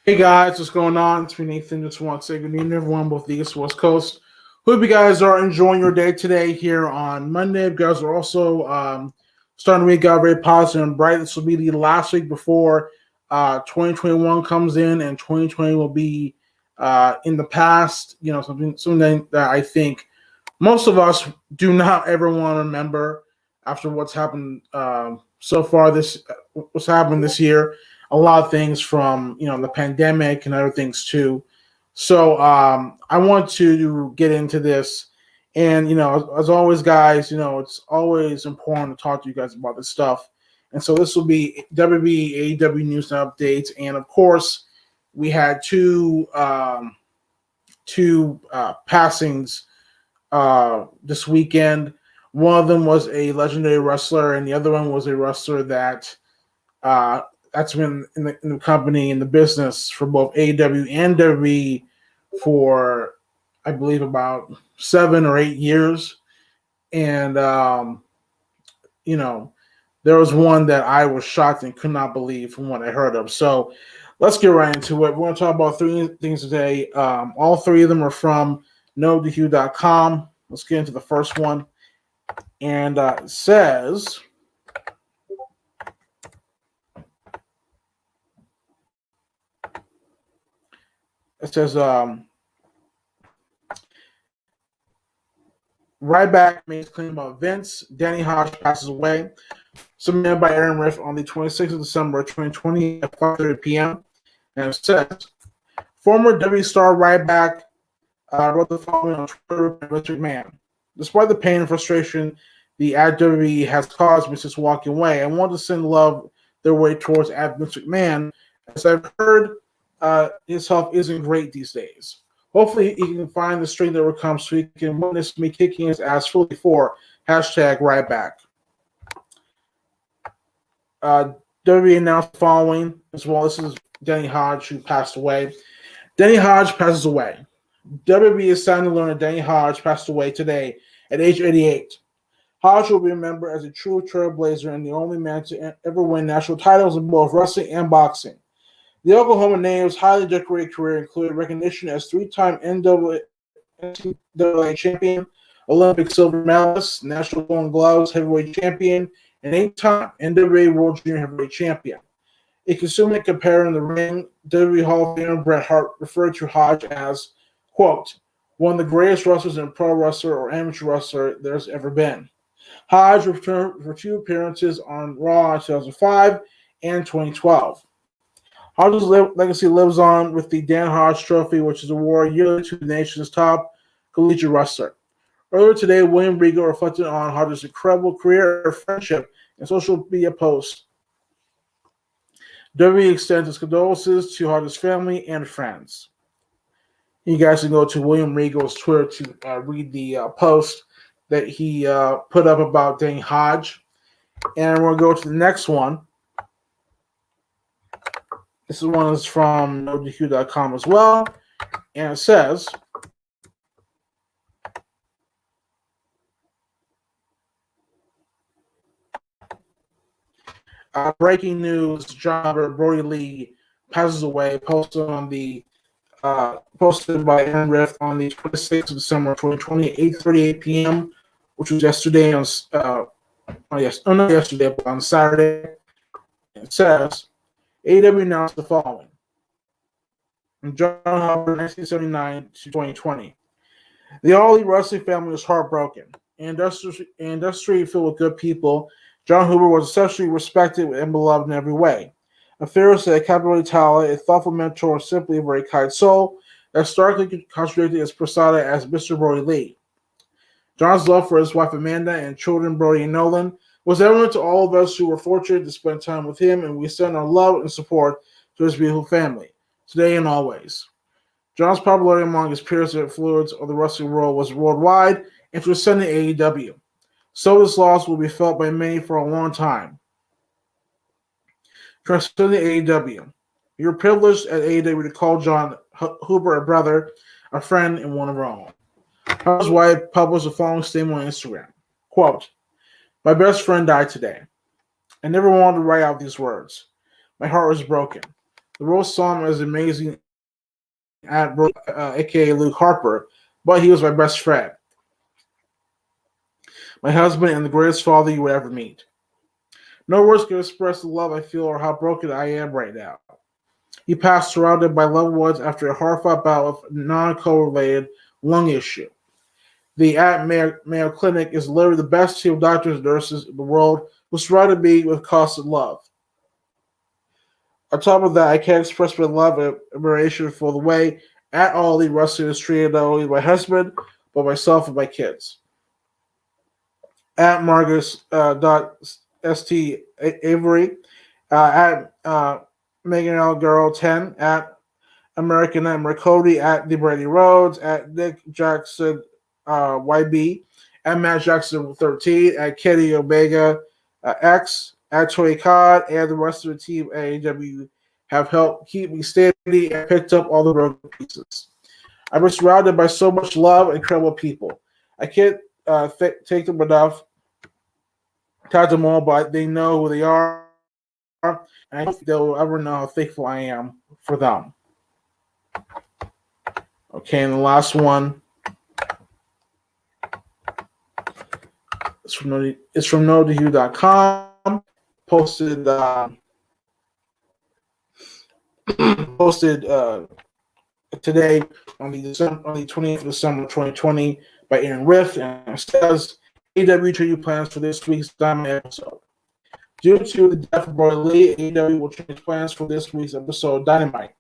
Hey guys, what's going on? It's me, Nathan. Just want to say good evening, everyone, both the East and West Coast. Hope you guys are enjoying your day today here on Monday. You guys are also starting the week out very positive and bright. This will be the last week before 2021 comes in, and 2020 will be in the past. You know, something that I think most of us do not ever want to remember after what's happened so far. What's happened this year. A lot of things from the pandemic and other things too. So I want to get into this, and as always, guys, it's always important to talk to you guys about this stuff. And so this will be WWE AEW News Updates, and of course, we had two passings this weekend. One of them was a legendary wrestler, and the other one was a wrestler uh, that's been in the company, in the business for both AEW and WWE for, I believe, about 7 or 8 years. And you know, there was one that I was shocked and could not believe from what I heard of. So let's get right into it. We're going to talk about three things today. All three of them are from NoDQ.com. Let's get into the first one. And it says, Ryback makes claim about Vince. Danny Hodge passes away. Submitted by Aaron Riff on the 26th of December 2020 at 5:30 p.m. And it says, former W star Ryback wrote the following on Twitter by Vince McMahon. Despite the pain and frustration the at WWE has caused Mrs. walking away, I want to send love their way towards at Vince McMahon, as I've heard his health isn't great these days. Hopefully he can find the strength that will come so he can witness me kicking his ass fully for #Ryback. WWE announced the following as well. This is Danny Hodge, who passed away. Danny Hodge passes away. WWE is sad to learn that Danny Hodge passed away today at age 88. Hodge will be remembered as a true trailblazer and the only man to ever win national titles in both wrestling and boxing. The Oklahoma native's highly decorated career included recognition as three-time NCAA champion, Olympic silver medalist, National Golden Gloves heavyweight champion, and 8-time NWA World Junior Heavyweight Champion. A consuming compare in the ring, WWE Hall of Famer Bret Hart referred to Hodge as, quote, one of the greatest wrestlers in pro wrestler or amateur wrestler there's ever been. Hodge returned for two appearances on Raw in 2005 and 2012. Hodge's legacy lives on with the Dan Hodge Trophy, which is awarded yearly to the nation's top collegiate wrestler. Earlier today, William Regal reflected on Hodge's incredible career, friendship, and social media posts. WWE extends its condolences to Hodge's family and friends. You guys can go to William Regal's Twitter to read the post that he put up about Danny Hodge. And we're going to go to the next one. This one is from NoDQ.com as well. And it says, breaking news, jobber Brody Lee passes away, posted by Aaron Rift on the 26th of December 2020, 8:38 p.m., which was yesterday not yesterday, but on Saturday. It says, AEW announced the following. From John Hubbard, 1979 to 2020. The All Elite Wrestling family was heartbroken. Industry filled with good people, John Huber was exceptionally respected and beloved in every way. A fearless and captivating talent, a thoughtful mentor, and simply a very kind soul that starkly contradicted his persona as Mr. Brody Lee. John's love for his wife Amanda and children Brody and Nolan was evident to all of us who were fortunate to spend time with him, and we send our love and support to his beautiful family, today and always. John's popularity among his peers and influence of the wrestling world was worldwide and transcended AEW. So this loss will be felt by many for a long time. Transcending AEW. You're privileged at AEW to call John Huber a brother, a friend, and one of our own. His wife published the following statement on Instagram. Quote, my best friend died today. I never wanted to write out these words. My heart was broken. The world saw him as amazing at aka Luke Harper, but he was my best friend, my husband, and the greatest father you would ever meet. No words can express the love I feel or how broken I am right now. He passed surrounded by loved ones after a hard-fought battle with non-correlated lung issue. The at Mayo Clinic is literally the best team of doctors and nurses in the world who surrounded me with constant love. On top of that, I can't express my love and admiration for the way at all the wrestling is treated not only my husband, but myself and my kids. At Marcus St. Avery, at Megan L. Girl 10, at American Nightmare Cody, at the Brady Rhodes, at Nick Jackson YB, at Matt Jackson 13, at Kenny Omega X, at Tony Khan, and the rest of the team at AEW have helped keep me steady and picked up all the broken pieces. I've been surrounded by so much love and incredible people. I can't take them enough, tag them all, but they know who they are, and I don't think they'll ever know how thankful I am for them. Okay, and the last one is from NoToHue.com. Posted today on the 20th of December 2020 by Aaron Rift, and it says AEW tribute plans for this week's Diamond episode. Due to the death of Brody Lee, AEW will change plans for this week's episode of Dynamite.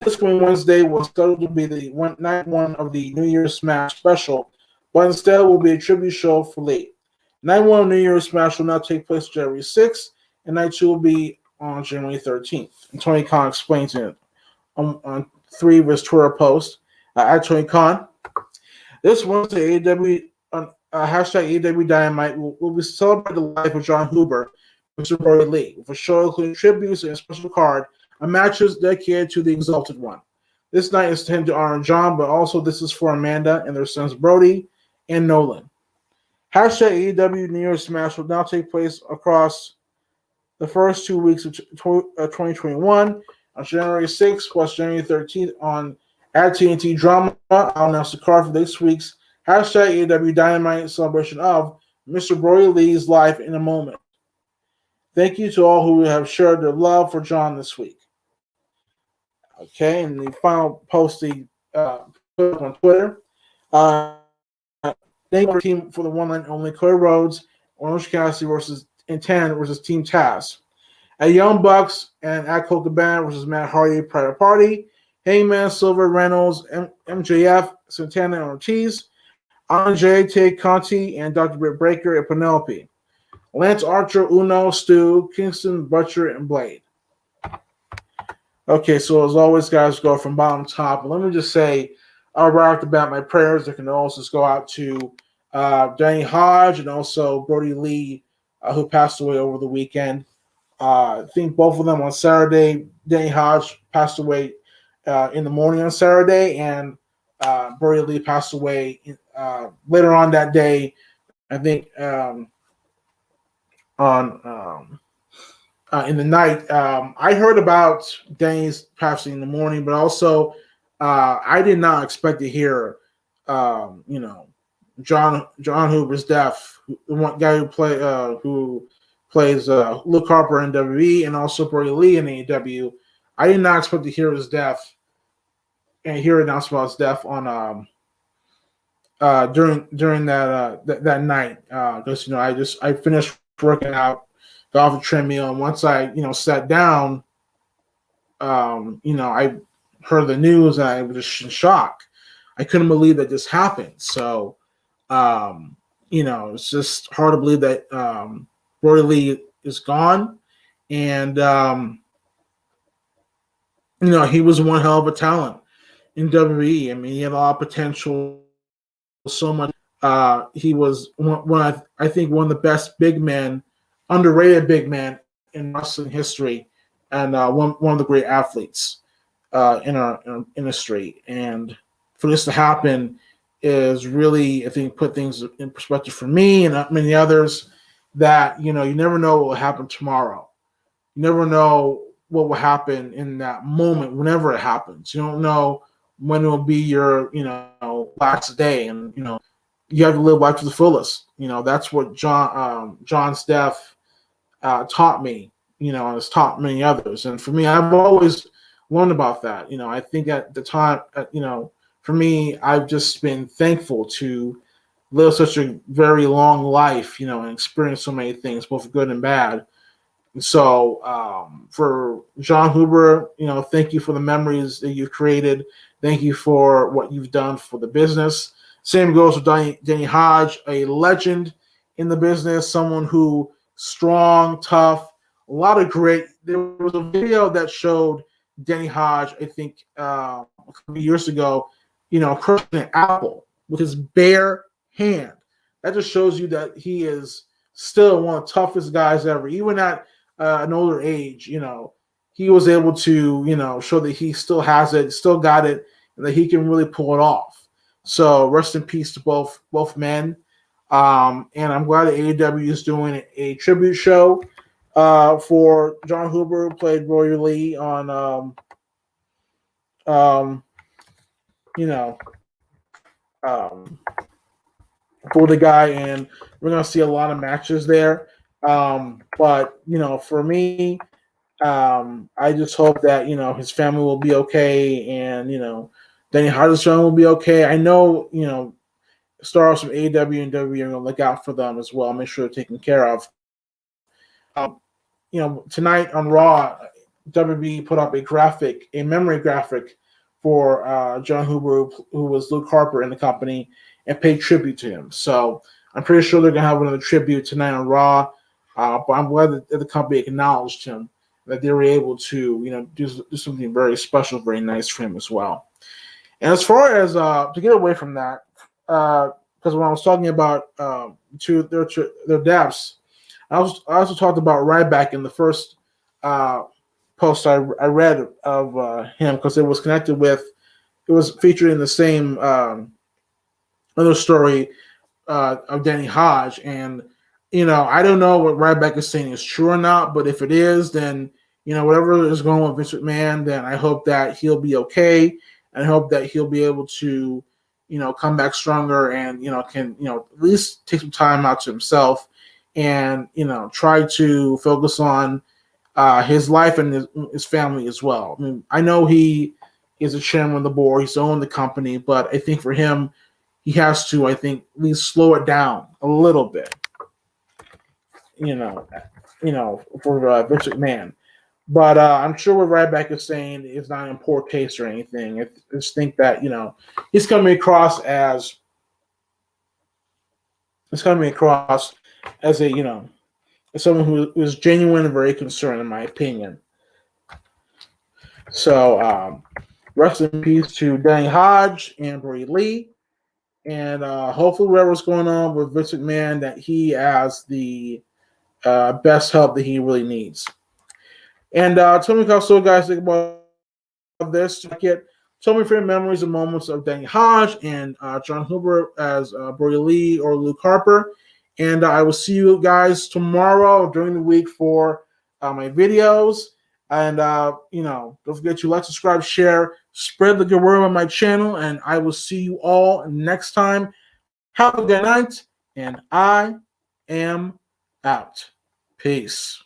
This coming Wednesday was scheduled to be the night one of the New Year's Smash special, but instead will be a tribute show for Lee. Night one of New Year's Smash will now take place January 6th, and night two will be on January 13th. And Tony Khan explains it on 3 of his Twitter posts. At Tony Khan, this Wednesday, hashtag AEW Dynamite will be celebrating the life of John Huber, Mr. Brody Lee, with a show including tributes and a special card and matches dedicated to the Exalted One. This night is intended to honor John, but also this is for Amanda and their sons Brody and Nolan. Hashtag AEW New Year's Smash will now take place across the first 2 weeks of 2021 on January 6th plus January 13th on at TNT Drama. I'll announce the card for this week's hashtag AEW Dynamite celebration of Mr. Brody Lee's life in a moment. Thank you to all who have shared their love for John this week. Okay, and the final post he put on Twitter. Thank you team for the one line only. Cody Rhodes, Orange Cassidy versus 10 versus Team Taz. At Young Bucks and at Colt Cabana versus Matt Hardy, Private Party. Hangman, Silver, Reynolds, MJF, Santana, and Ortiz. Andre, Tay Conti, and Dr. Britt Baker and Penelope. Lance Archer, Uno, Stu, Kingston, Butcher, and Blade. Okay, so as always, guys, go from bottom to top. Let me just say, right off the bat, my prayers that can also go out to Danny Hodge and also Brody Lee, who passed away over the weekend. I think both of them on Saturday. Danny Hodge passed away in the morning on Saturday, and Brody Lee passed away later on that day. I think in the night. I heard about Danny's passing in the morning, but also I did not expect to hear, John Huber's death. The one guy who plays Luke Harper in WWE and also Brody Lee in AEW. I did not expect to hear his death and hear announced about his death on during that night because I finished working out, got off the treadmill, and once I sat down, I heard the news and I was just in shock. I couldn't believe that this happened. So it's just hard to believe that Brody Lee is gone, and he was one hell of a talent in WWE. I mean, he had a lot of potential. So much. He was I think one of the best big men, underrated big men in wrestling history, and one of the great athletes in our industry. And for this to happen is really, I think, put things in perspective for me and many others that you never know what will happen tomorrow. You never know what will happen in that moment whenever it happens. You don't know when it will be your, last day, and you have to live life to the fullest. That's what John's death taught me, and has taught many others. And for me, I've always learned about that. I think at the time, for me, I've just been thankful to live such a very long life, and experience so many things, both good and bad. And so, for John Huber, thank you for the memories that you've created. Thank you for what you've done for the business. Same goes with Danny Hodge, a legend in the business, someone who strong, tough, a lot of great. There was a video that showed Danny Hodge, I think, a couple of years ago, crushing an apple with his bare hand. That just shows you that he is still one of the toughest guys ever, even at an older age. He was able to, show that he still has it, still got it, and that he can really pull it off. So rest in peace to both men. And I'm glad that AEW is doing a tribute show for John Huber, who played Roy Lee on, you know, um, for the guy, and we're gonna see a lot of matches there. But for me, I just hope that his family will be okay, and Danny Hardy's family will be okay. I know stars from AEW and WWE are gonna look out for them as well, make sure they're taken care of. Um, tonight on Raw, WWE put up a memory graphic for John Huber, who was Luke Harper in the company, and paid tribute to him. So I'm pretty sure they're gonna have another tribute tonight on Raw. But I'm glad that the company acknowledged him, that they were able to do something very special, very nice for him as well. And as far as to get away from that, because when I was talking about to their deaths, I also talked about Ryback in the first post I read of him, because it was connected with, it was featured in the same other story of Danny Hodge. And I don't know what Ryback is saying is true or not, but if it is, then whatever is going on with Vince McMahon, then I hope that he'll be okay, and I hope that he'll be able to come back stronger, and can at least take some time out to himself, and try to focus on his life and his family as well. I mean, I know he is a chairman of the board, he's owned the company, but I think for him, he has to, I think, at least slow it down a little bit, for Vince McMahon. But I'm sure what Ryback is saying is not in poor taste or anything. I just think that he's coming across as as as someone who is genuine and very concerned, in my opinion. So rest in peace to Danny Hodge and Bray Lee. And hopefully, whatever's going on with Vince McMahon, that he has the best help that he really needs. And tell me how so guys think about this. Tell me your memories and moments of Danny Hodge and John Huber as Bray Lee or Luke Harper. And I will see you guys tomorrow during the week for my videos. And don't forget to like, subscribe, share, spread the good word on my channel. And I will see you all next time. Have a good night, and I am out. Peace.